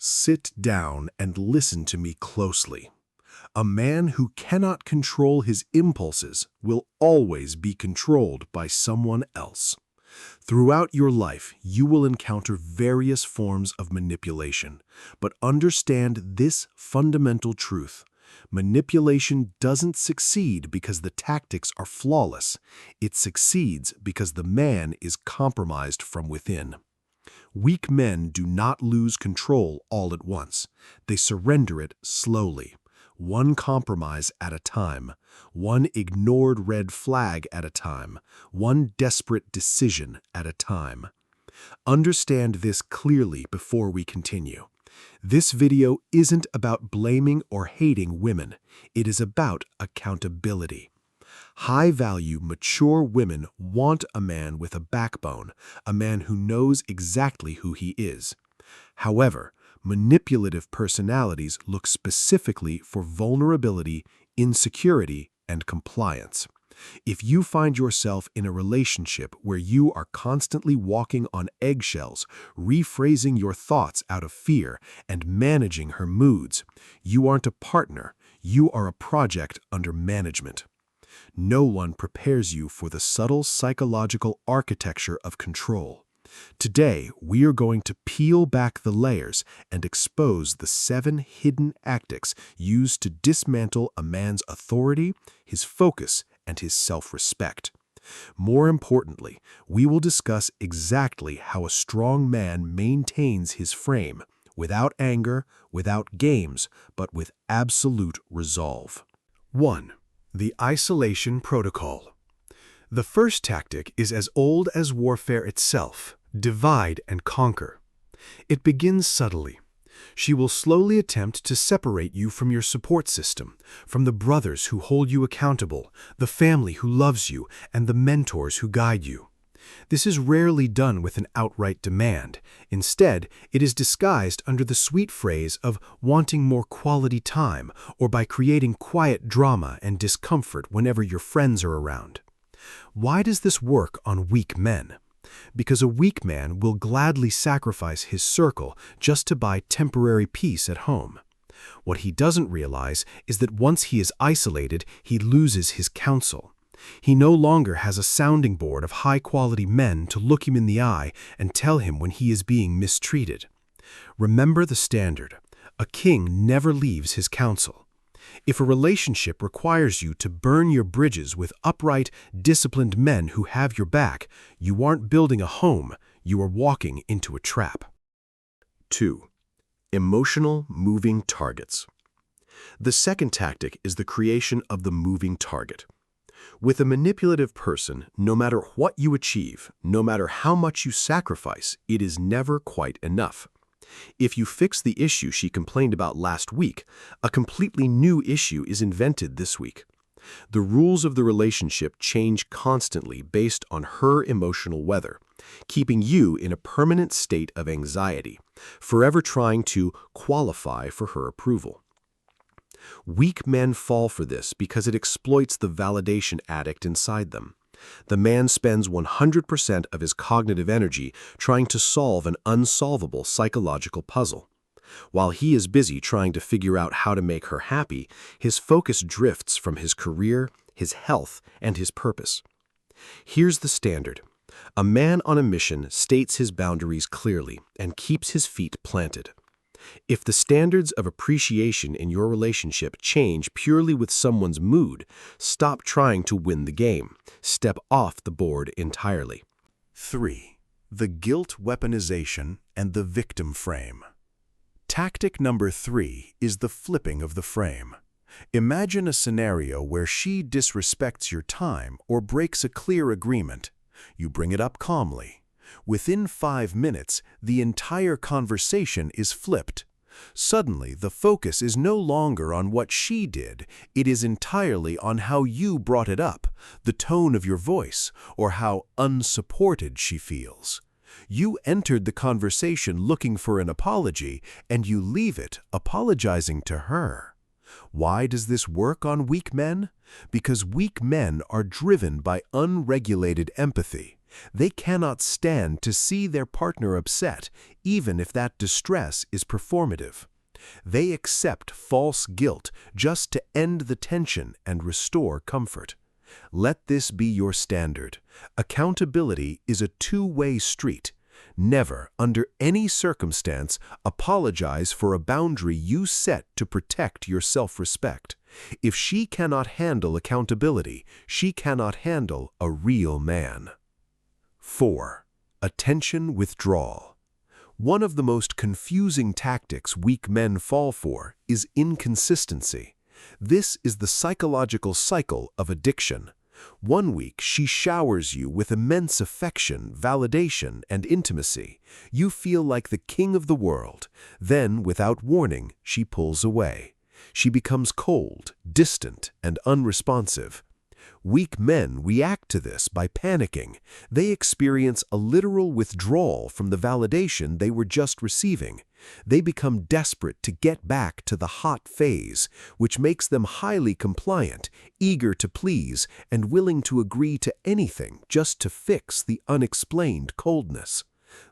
Sit down and listen to me closely. A man who cannot control his impulses will always be controlled by someone else. Throughout your life, you will encounter various forms of manipulation, but understand this fundamental truth. Manipulation doesn't succeed because the tactics are flawless. It succeeds because the man is compromised from within. Weak men do not lose control all at once. They surrender it slowly, one compromise at a time, one ignored red flag at a time, one desperate decision at a time. Understand this clearly before we continue. This video isn't about blaming or hating women. It is about accountability. High-value, mature women want a man with a backbone, a man who knows exactly who he is. However, manipulative personalities look specifically for vulnerability, insecurity, and compliance. If you find yourself in a relationship where you are constantly walking on eggshells, rephrasing your thoughts out of fear, and managing her moods, you aren't a partner, you are a project under management. No one prepares you for the subtle psychological architecture of control. Today, we are going to peel back the layers and expose the 7 hidden tactics used to dismantle a man's authority, his focus, and his self-respect. More importantly, we will discuss exactly how a strong man maintains his frame, without anger, without games, but with absolute resolve. 1. The isolation protocol. The first tactic is as old as warfare itself: divide and conquer. It begins subtly. She will slowly attempt to separate you from your support system, from the brothers who hold you accountable, the family who loves you, and the mentors who guide you. This is rarely done with an outright demand. Instead, it is disguised under the sweet phrase of wanting more quality time, or by creating quiet drama and discomfort whenever your friends are around. Why does this work on weak men? Because a weak man will gladly sacrifice his circle just to buy temporary peace at home. What he doesn't realize is that once he is isolated, he loses his counsel. He no longer has a sounding board of high-quality men to look him in the eye and tell him when he is being mistreated. Remember the standard: a king never leaves his counsel. If a relationship requires you to burn your bridges with upright, disciplined men who have your back, you aren't building a home, you are walking into a trap. 2. Emotional moving targets. The second tactic is the creation of the moving target. With a manipulative person, no matter what you achieve, no matter how much you sacrifice, it is never quite enough. If you fix the issue she complained about last week, a completely new issue is invented this week. The rules of the relationship change constantly based on her emotional weather, keeping you in a permanent state of anxiety, forever trying to qualify for her approval. Weak men fall for this because it exploits the validation addict inside them. The man spends 100% of his cognitive energy trying to solve an unsolvable psychological puzzle. While he is busy trying to figure out how to make her happy, his focus drifts from his career, his health, and his purpose. Here's the standard: a man on a mission states his boundaries clearly and keeps his feet planted. If the standards of appreciation in your relationship change purely with someone's mood, stop trying to win the game. Step off the board entirely. 3. The guilt weaponization and the victim frame. Tactic number 3 is the flipping of the frame. Imagine a scenario where she disrespects your time or breaks a clear agreement. You bring it up calmly. Within 5 minutes, the entire conversation is flipped. Suddenly, the focus is no longer on what she did, it is entirely on how you brought it up, the tone of your voice, or how unsupported she feels. You entered the conversation looking for an apology, and you leave it apologizing to her. Why does this work on weak men? Because weak men are driven by unregulated empathy. They cannot stand to see their partner upset, even if that distress is performative. They accept false guilt just to end the tension and restore comfort. Let this be your standard. Accountability is a two-way street. Never, under any circumstance, apologize for a boundary you set to protect your self-respect. If she cannot handle accountability, she cannot handle a real man. 4. Attention withdrawal. One of the most confusing tactics weak men fall for is inconsistency. This is the psychological cycle of addiction. One week, she showers you with immense affection, validation, and intimacy. You feel like the king of the world. Then, without warning, she pulls away. She becomes cold, distant, and unresponsive. Weak men react to this by panicking. They experience a literal withdrawal from the validation they were just receiving. They become desperate to get back to the hot phase, which makes them highly compliant, eager to please, and willing to agree to anything just to fix the unexplained coldness.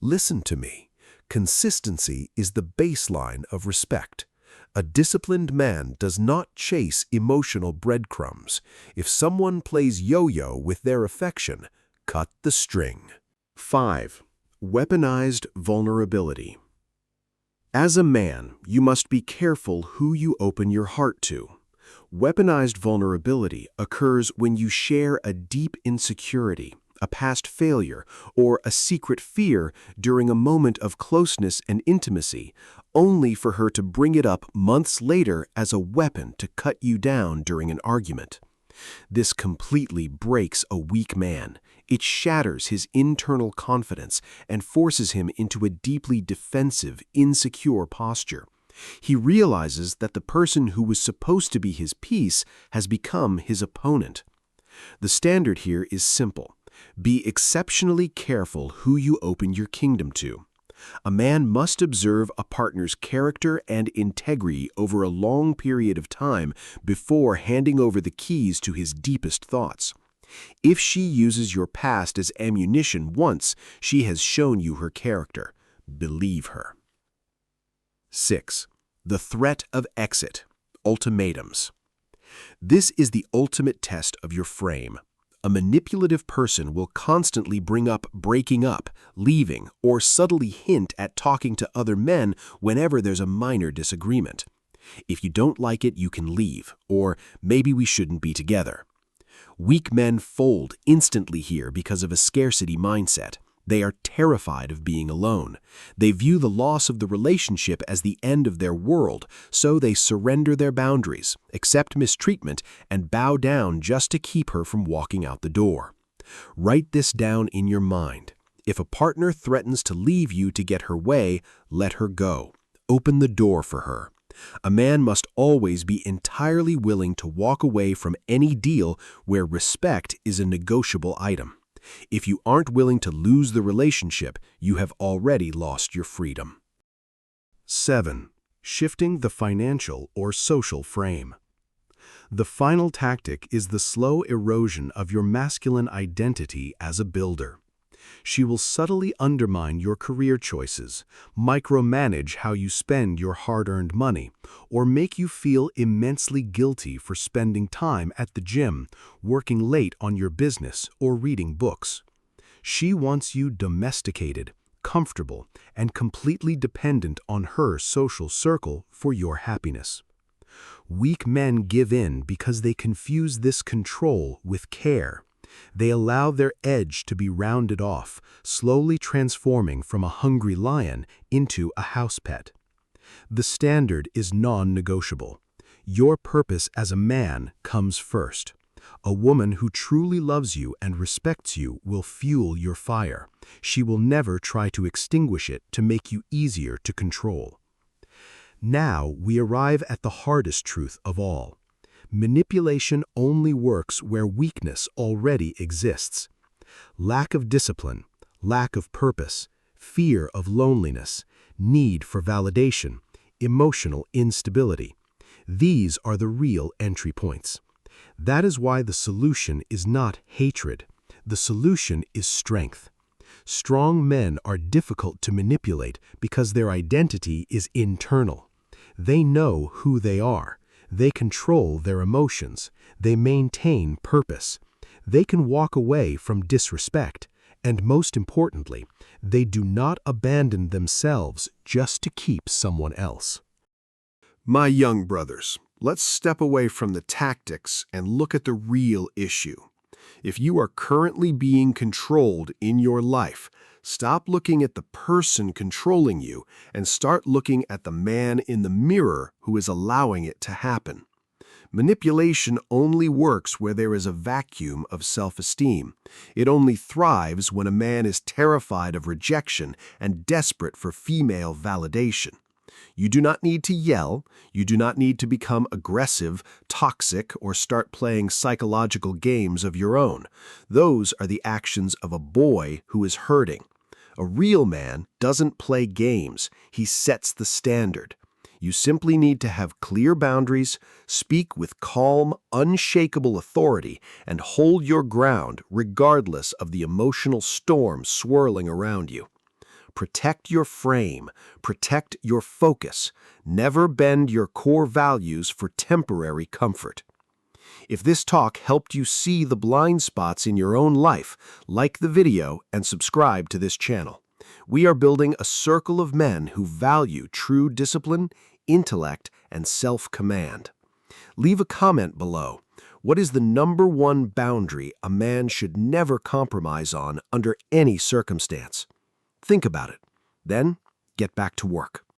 Listen to me. Consistency is the baseline of respect. A disciplined man does not chase emotional breadcrumbs. If someone plays yo-yo with their affection, cut the string. 5. Weaponized vulnerability. As a man, you must be careful who you open your heart to. Weaponized vulnerability occurs when you share a deep insecurity, a past failure, or a secret fear during a moment of closeness and intimacy, only for her to bring it up months later as a weapon to cut you down during an argument. This completely breaks a weak man. It shatters his internal confidence and forces him into a deeply defensive, insecure posture. He realizes that the person who was supposed to be his peace has become his opponent. The standard here is simple. Be exceptionally careful who you open your kingdom to. A man must observe a partner's character and integrity over a long period of time before handing over the keys to his deepest thoughts. If she uses your past as ammunition once, she has shown you her character. Believe her. 6. The threat of exit. Ultimatums. This is the ultimate test of your frame. A manipulative person will constantly bring up breaking up, leaving, or subtly hint at talking to other men whenever there's a minor disagreement. If you don't like it, you can leave, or maybe we shouldn't be together. Weak men fold instantly here because of a scarcity mindset. They are terrified of being alone. They view the loss of the relationship as the end of their world, so they surrender their boundaries, accept mistreatment, and bow down just to keep her from walking out the door. Write this down in your mind. If a partner threatens to leave you to get her way, let her go. Open the door for her. A man must always be entirely willing to walk away from any deal where respect is a negotiable item. If you aren't willing to lose the relationship, you have already lost your freedom. 7. Shifting the financial or social frame. The final tactic is the slow erosion of your masculine identity as a builder. She will subtly undermine your career choices, micromanage how you spend your hard-earned money, or make you feel immensely guilty for spending time at the gym, working late on your business, or reading books. She wants you domesticated, comfortable, and completely dependent on her social circle for your happiness. Weak men give in because they confuse this control with care. They allow their edge to be rounded off, slowly transforming from a hungry lion into a house pet. The standard is non-negotiable. Your purpose as a man comes first. A woman who truly loves you and respects you will fuel your fire. She will never try to extinguish it to make you easier to control. Now we arrive at the hardest truth of all. Manipulation only works where weakness already exists. Lack of discipline, lack of purpose, fear of loneliness, need for validation, emotional instability. These are the real entry points. That is why the solution is not hatred. The solution is strength. Strong men are difficult to manipulate because their identity is internal. They know who they are. They control their emotions. They maintain purpose. They can walk away from disrespect. And most importantly, they do not abandon themselves just to keep someone else. My young brothers, let's step away from the tactics and look at the real issue. If you are currently being controlled in your life, stop looking at the person controlling you and start looking at the man in the mirror who is allowing it to happen. Manipulation only works where there is a vacuum of self-esteem. It only thrives when a man is terrified of rejection and desperate for female validation. You do not need to yell, you do not need to become aggressive, toxic, or start playing psychological games of your own. Those are the actions of a boy who is hurting. A real man doesn't play games, he sets the standard. You simply need to have clear boundaries, speak with calm, unshakable authority, and hold your ground regardless of the emotional storm swirling around you. Protect your frame, protect your focus. Never bend your core values for temporary comfort. If this talk helped you see the blind spots in your own life, like the video and subscribe to this channel. We are building a circle of men who value true discipline, intellect, and self-command. Leave a comment below. What is the #1 boundary a man should never compromise on under any circumstance? Think about it. Then, get back to work.